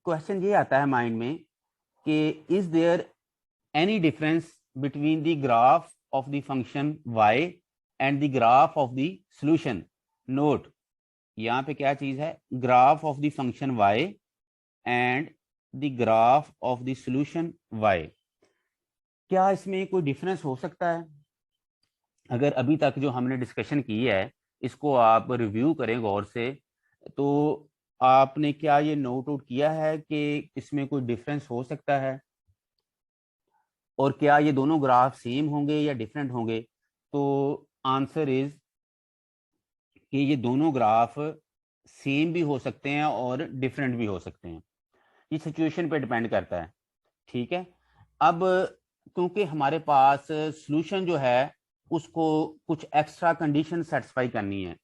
Question ये आता है माइंड में कि is there any difference between the graph of the function y and the graph of the solution. Note, यहाँ पे क्या चीज है, graph of the function y and the graph of the solution y। क्या इसमें कोई डिफरेंस हो सकता है? अगर अभी तक जो हमने डिस्कशन की है इसको आप रिव्यू करें गौर से, तो आपने क्या ये नोट आउट किया है कि इसमें कोई डिफरेंस हो सकता है? और क्या ये दोनों ग्राफ सेम होंगे या डिफरेंट होंगे? तो आंसर इज कि ये दोनों ग्राफ सेम भी हो सकते हैं और डिफरेंट भी हो सकते हैं। ये सिचुएशन पे डिपेंड करता है। ठीक है। अब क्योंकि हमारे पास सॉल्यूशन जो है उसको कुछ एक्स्ट्रा कंडीशन सेटिस्फाई करनी है।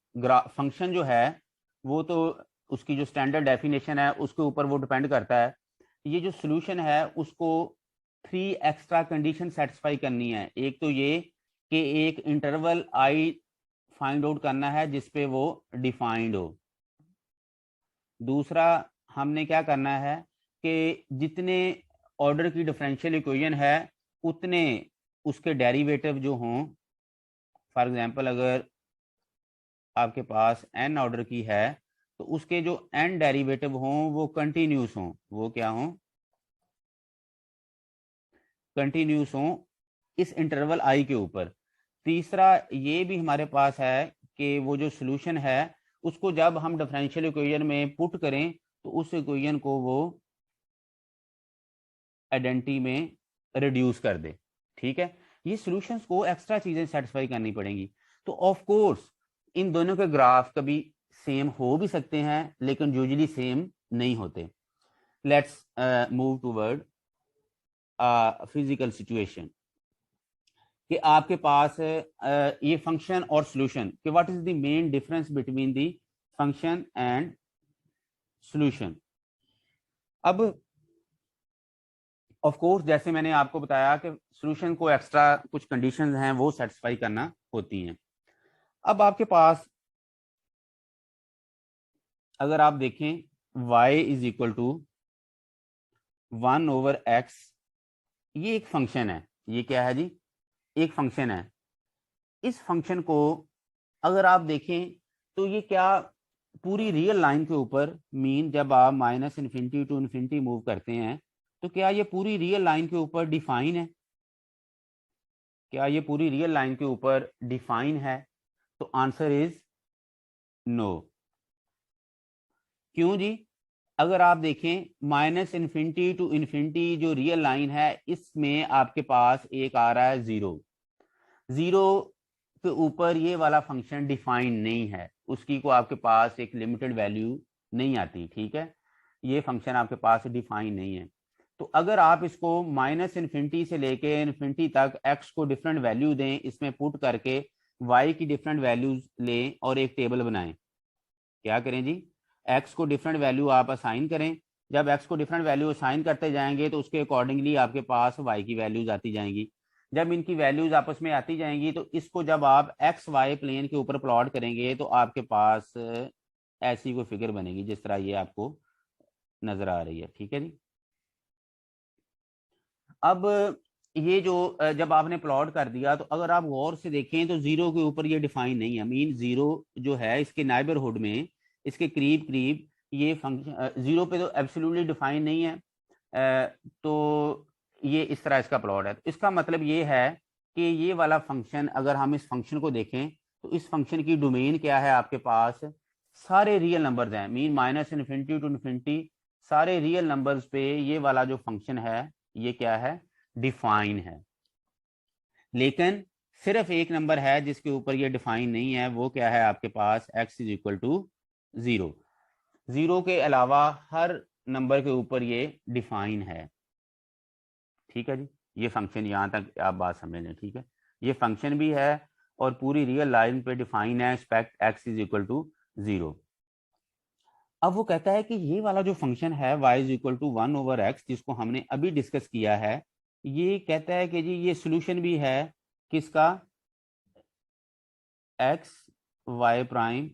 फंक्शन जो है वो तो उसकी जो स्टैंडर्ड डेफिनेशन है उसके ऊपर वो डिपेंड करता है। ये जो सॉल्यूशन है उसको 3 एक्स्ट्रा कंडीशन सेटिस्फाई करनी है। एक तो ये कि एक इंटरवल आई फाइंड आउट करना है जिसपे वो डिफाइंड हो। दूसरा, हमने क्या करना है कि जितने ऑर्डर की डिफरेंशियल इक्वेशन है उतने उसके डेरिवेटिव जो हों। फॉर एग्जांपल, अगर आपके पास n ऑर्डर की है तो उसके जो n डेरिवेटिव हों वो कंटिन्यूस हों। वो क्या हों? कंटिन्यूस हों इस इंटरवल i के ऊपर। तीसरा, ये भी हमारे पास है कि वो जो सॉल्यूशन है उसको जब हम डिफरेंशियल इक्वेशन में पुट करें तो उस इक्वेशन को वो आइडेंटिटी में रिड्यूस कर दे। ठीक है। ये सॉल्यूशंस को एक्स्ट्रा चीजें सेटिस्फाई करनी पड़ेंगी। तो ऑफ कोर्स इन दोनों के ग्राफ कभी सेम हो भी सकते हैं लेकिन यूजुअली सेम नहीं होते। Let's move toward physical situation कि आपके पास ये फंक्शन और सॉल्यूशन कि what is the main difference between the function and solution. अब ऑफ कोर्स जैसे मैंने आपको बताया कि सॉल्यूशन को एक्स्ट्रा कुछ कंडीशंस हैं वो सेटिस्फाई करना होती हैं। अब आपके पास अगर आप देखें y is equal to 1/x, ये एक फंक्शन है। ये क्या है जी? एक फंक्शन है। इस फंक्शन को अगर आप देखें तो ये क्या पूरी रियल लाइन के ऊपर मीन जब आप minus infinity to infinity move करते हैं तो क्या ये पूरी रियल लाइन के ऊपर डिफाइन है? क्या ये पूरी रियल लाइन के ऊपर डिफाइन है? तो आंसर इज नो। क्यों जी? अगर आप देखें माइनस इन्फिनिटी टू इन्फिनिटी जो रियल लाइन है इसमें आपके पास एक आ रहा है जीरो। जीरो के ऊपर ये वाला फंक्शन डिफाइन नहीं है, उसकी को आपके पास एक लिमिटेड वैल्यू नहीं आती। ठीक है। ये फंक्शन आपके पास डिफाइन नहीं है। तो अगर आप इसको माइनस इन्फिनिटी से लेके इन्फिनिटी तक एक्स को डिफरेंट वैल्यू दें, इसमें पुट करके वाई की डिफरेंट वैल्यूज लें और एक टेबल बनाएं। क्या करें जी? एक्स को डिफरेंट वैल्यू आप असाइन करें। जब एक्स को डिफरेंट वैल्यू असाइन करते जाएंगे तो उसके अकॉर्डिंगली आपके पास वाई की वैल्यूज आती जाएंगी। जब इनकी वैल्यूज आपस में आती जाएंगी तो इसको जब आप एक्स वाई प्लेन के ऊपर प्लॉट करेंगे तो आपके पास ऐसी कोई फिगर बनेगी जिस तरह ये आपको नजर आ रही है। ठीक है जी। अब ये जो जब आपने प्लॉट कर दिया तो अगर आप गौर से देखें तो जीरो के ऊपर ये डिफाइन नहीं है। मीन जीरो जो है इसके नाइबरहुड में, इसके करीब करीब ये फंक्शन जीरो पे तो एब्सोल्युटली डिफाइन नहीं है। तो ये इस तरह इसका प्लॉट है। तो इसका मतलब ये है कि ये वाला फंक्शन, अगर हम इस फंक्शन को देखें तो इस फंक्शन की डोमेन क्या है? आपके पास सारे रियल नंबर्स हैं। Mean minus infinity to infinity सारे रियल नंबर्स पे ये वाला जो फंक्शन है ये क्या है? डिफाइन है। लेकिन सिर्फ एक नंबर है जिसके ऊपर ये डिफाइन नहीं है। वो क्या है? आपके पास x is equal to zero. Zero के अलावा हर नंबर के ऊपर ये डिफाइन है। ठीक है जी। ये फंक्शन यहां तक आप बात समझ लें। ठीक है। ये फंक्शन भी है और पूरी रियल लाइन पे डिफाइन है, expect x is equal to zero. अब वो कहता है कि ये वाला जो फंक्शन है y is equal to 1/x जिसको हमने अभी डिस्कस किया है, ये कहता है कि जी ये सोल्यूशन भी है किसका? x y prime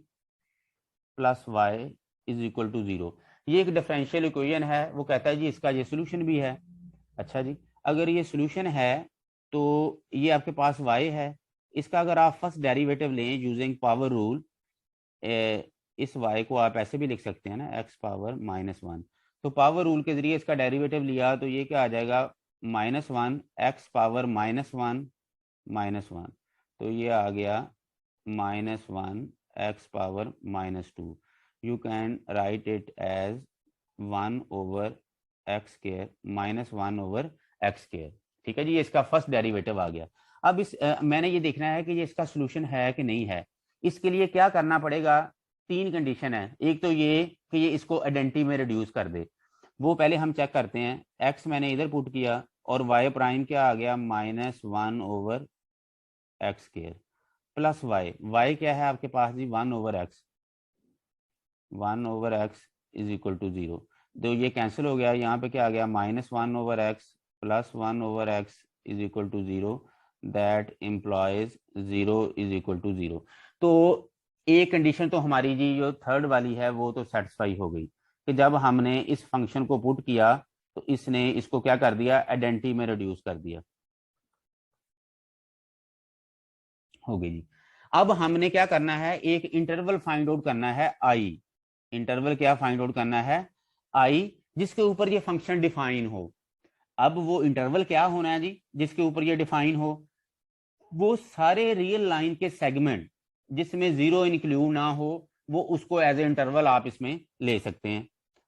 plus y is equal to zero. ये एक डिफरेंशियल इक्वेशन है, वो कहता है जी इसका ये सोल्यूशन भी है। अच्छा जी, अगर ये सोल्यूशन है तो ये आपके पास y है, इसका अगर आप फर्स्ट डेरिवेटिव लें यूजिंग पावर रूल, इस y को आप ऐसे भी लिख सकते हैं ना, x पावर -1। तो पावर रूल के जरिए इसका डेरिवेटिव लिया तो ये क्या आ जाएगा, -1 x पावर -1, तो ये आ गया -1 x power -2। You can write it as 1/x², -1/x²। ठीक है जी, ये इसका फर्स्ट डेरिवेटिव आ गया। अब मैंने ये देखना है कि ये इसका सोल्यूशन है कि नहीं है। इसके लिए क्या करना पड़ेगा, तीन कंडीशन है। एक तो ये कि ये इसको आइडेंटिटी में रिड्यूस कर दे, वो पहले हम चेक करते हैं। x मैंने इधर पुट किया और y प्राइम क्या आ गया, -1/x² प्लस y क्या है आपके पास जी, 1/x, 1/x is equal to 0। तो ये कैंसिल हो गया, यहाँ पे क्या आ गया, -1/x plus 1/x is equal to 0, that implies 0 is equal to 0। तो एक कंडीशन तो हमारी जी जो थर्ड वाली है वो तो सेटिस्फाई हो गई कि जब हमने इस फंक्शन को पुट किया तो इसने इसको क्या कर दिया, आइडेंटिटी में रिड्यूस कर दिया, हो गई जी। अब हमने क्या करना है, एक इंटरवल फाइंड आउट करना है आई। इंटरवल क्या फाइंड आउट करना है, आई, जिसके ऊपर ये फंक्शन डिफाइन हो। अब वो इंटरवल क्या होना है जी, जिसके ऊपर ये डिफाइन हो, वो सारे रियल लाइन के सेगमेंट जिसमें जीरो इंक्लूड ना हो, वो उसको एज ए इंटरवल आप इसमें ले सकते हैं।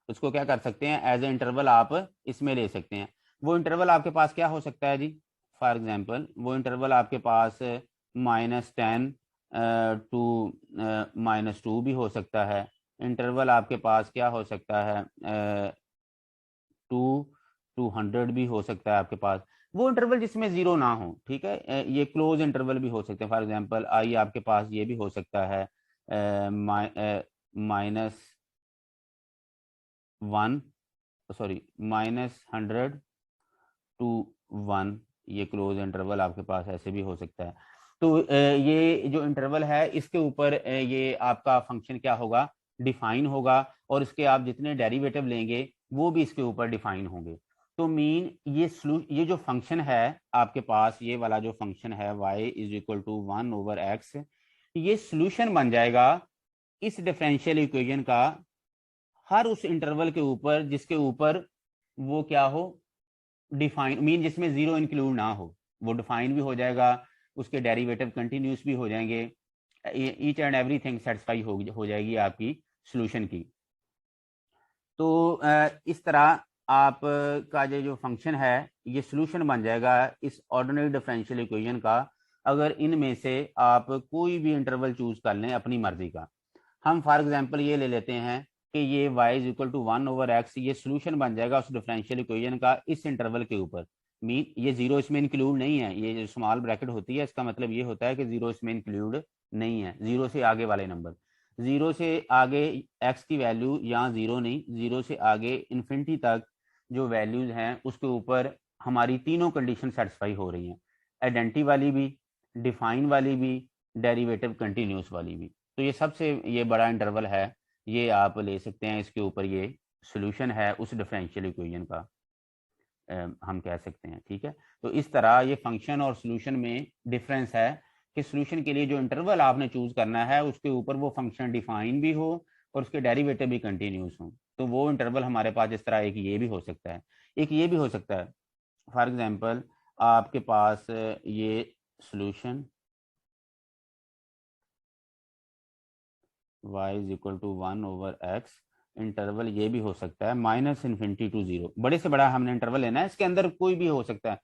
उसको क्या कर सकते हैं, एज ए इंटरवल आप इसमें ले सकते हैं। वो इंटरवल आपके पास क्या हो सकता है जी, फॉर एग्जांपल वो इंटरवल आपके पास -10 टू -2 भी हो सकता है। इंटरवल आपके पास क्या हो सकता है, 200 भी हो सकता है आपके पास। वो इंटरवल जिसमें जीरो ना हो, ठीक है। ये क्लोज इंटरवल भी हो सकते हैं, फॉर एग्जांपल आई आपके पास ये भी हो सकता है -1, सॉरी -100 to 1, ये क्लोज इंटरवल आपके पास ऐसे भी हो सकता है। तो ये जो इंटरवल है इसके ऊपर ये आपका फंक्शन क्या होगा, डिफाइन होगा, और इसके आप जितने डेरिवेटिव लेंगे वो भी इसके ऊपर डिफाइन होंगे। तो मीन ये जो फंक्शन है आपके पास, ये वाला जो फंक्शन है y is equal to 1/x, ये सोल्यूशन बन जाएगा इस डिफरेंशियल इक्वेशन का हर उस इंटरवल के ऊपर जिसके ऊपर वो क्या हो, डिफाइन, मीन जिसमें जीरो इंक्लूड ना हो, वो डिफाइन भी हो जाएगा, उसके डेरिवेटिव कंटिन्यूस भी हो जाएंगे, ईच एंड एवरीथिंग सेटिस्फाई हो जाएगी आपकी सोल्यूशन की। तो इस तरह आप का जो फंक्शन है ये सोल्यूशन बन जाएगा इस ऑर्डिनरी डिफरेंशियल इक्वेशन का, अगर इनमें से आप कोई भी इंटरवल चूज कर लें अपनी मर्जी का। हम फॉर एग्जांपल ये ले लेते हैं कि ये y is equal to 1/x, ये सोल्यूशन बन जाएगा उस डिफरेंशियल इक्वेशन का इस इंटरवल के ऊपर। मीन ये जीरो इसमें इंक्लूड नहीं है, ये जो स्मॉल ब्रैकेट होती है इसका मतलब ये होता है कि जीरो इसमें इंक्लूड नहीं है, जीरो से आगे वाले नंबर। जीरो से आगे x की वैल्यू यहाँ जीरो नहीं, जीरो से आगे इन्फिनिटी तक जो वैल्यूज हैं उसके ऊपर हमारी तीनों कंडीशन सेटिस्फाई हो रही हैं, आइडेंटिटी वाली भी, डिफाइन वाली भी, डेरिवेटिव कंटिन्यूस वाली भी। तो ये सबसे ये बड़ा इंटरवल है, ये आप ले सकते हैं, इसके ऊपर ये सोल्यूशन है उस डिफरेंशियल इक्वेशन का, हम कह सकते हैं। ठीक है, तो इस तरह ये फंक्शन और सोल्यूशन में डिफरेंस है कि सोल्यूशन के लिए जो इंटरवल आपने चूज करना है उसके ऊपर वो फंक्शन डिफाइन भी हो और उसके डेरिवेटिव भी कंटिन्यूस हो। तो वो इंटरवल हमारे पास इस तरह एक ये भी हो सकता है, एक ये भी हो सकता है। फॉर एग्जाम्पल आपके पास ये solution y is equal to 1/x, interval ये भी हो सकता है -∞ to 0। बड़े से बड़ा हमने इंटरवल लेना है, इसके अंदर कोई भी हो सकता है,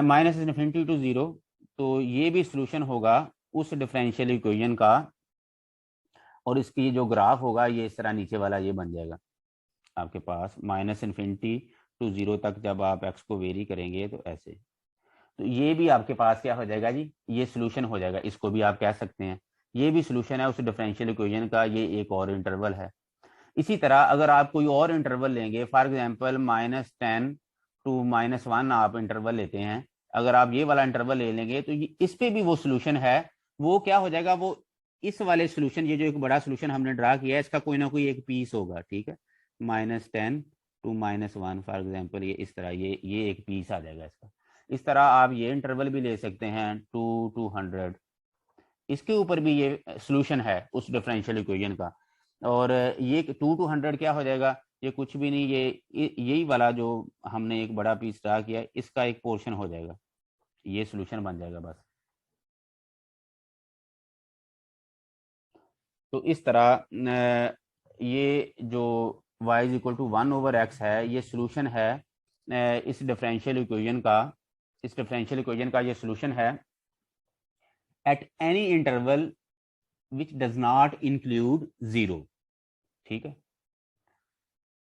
-∞ to 0। तो ये भी सोल्यूशन होगा उस डिफरेंशियल इक्वेशन का, और इसकी जो ग्राफ होगा ये इस तरह नीचे वाला ये बन जाएगा आपके पास, -∞ to 0 तक जब आप x को वेरी करेंगे तो ऐसे। तो ये भी आपके पास क्या हो जाएगा जी, ये सोल्यूशन हो जाएगा, इसको भी आप कह सकते हैं ये भी सोल्यूशन है उस डिफरेंशियल इक्वेशन का, ये एक और इंटरवल है। इसी तरह अगर आप कोई और इंटरवल लेंगे, फॉर एग्जांपल -10 to -1 आप इंटरवल लेते हैं, अगर आप ये वाला इंटरवल ले लेंगे तो इस पे भी वो सोल्यूशन है। वो क्या हो जाएगा, वो इस वाले सोल्यूशन, ये जो एक बड़ा सोल्यूशन हमने ड्रा किया है इसका कोई ना कोई एक पीस होगा, ठीक है। -10 to -1 फॉर एग्जांपल, ये इस तरह ये एक पीस आ जाएगा इसका। इस तरह आप ये इंटरवल भी ले सकते हैं 2 to 100। इसके ऊपर भी ये सोल्यूशन है उस डिफरेंशियल इक्वेशन का। और ये 2 to 100 क्या हो जाएगा, ये कुछ भी नहीं, यही वाला जो हमने एक बड़ा पीस ड्रा किया इसका एक पोर्शन हो जाएगा, ये सोल्यूशन बन जाएगा बस। तो इस तरह ये जो y is equal to 1/x है, ये सोल्यूशन है इस डिफरेंशियल इक्वेशन का। इस डिफरेंशियल इक्वेशन का ये सोल्यूशन है at any interval which does not include 0। ठीक है,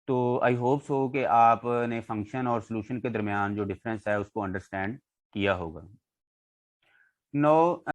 तो आई होप सो कि आपने फंक्शन और सोल्यूशन के दरमियान जो डिफरेंस है उसको अंडरस्टैंड किया होगा। नो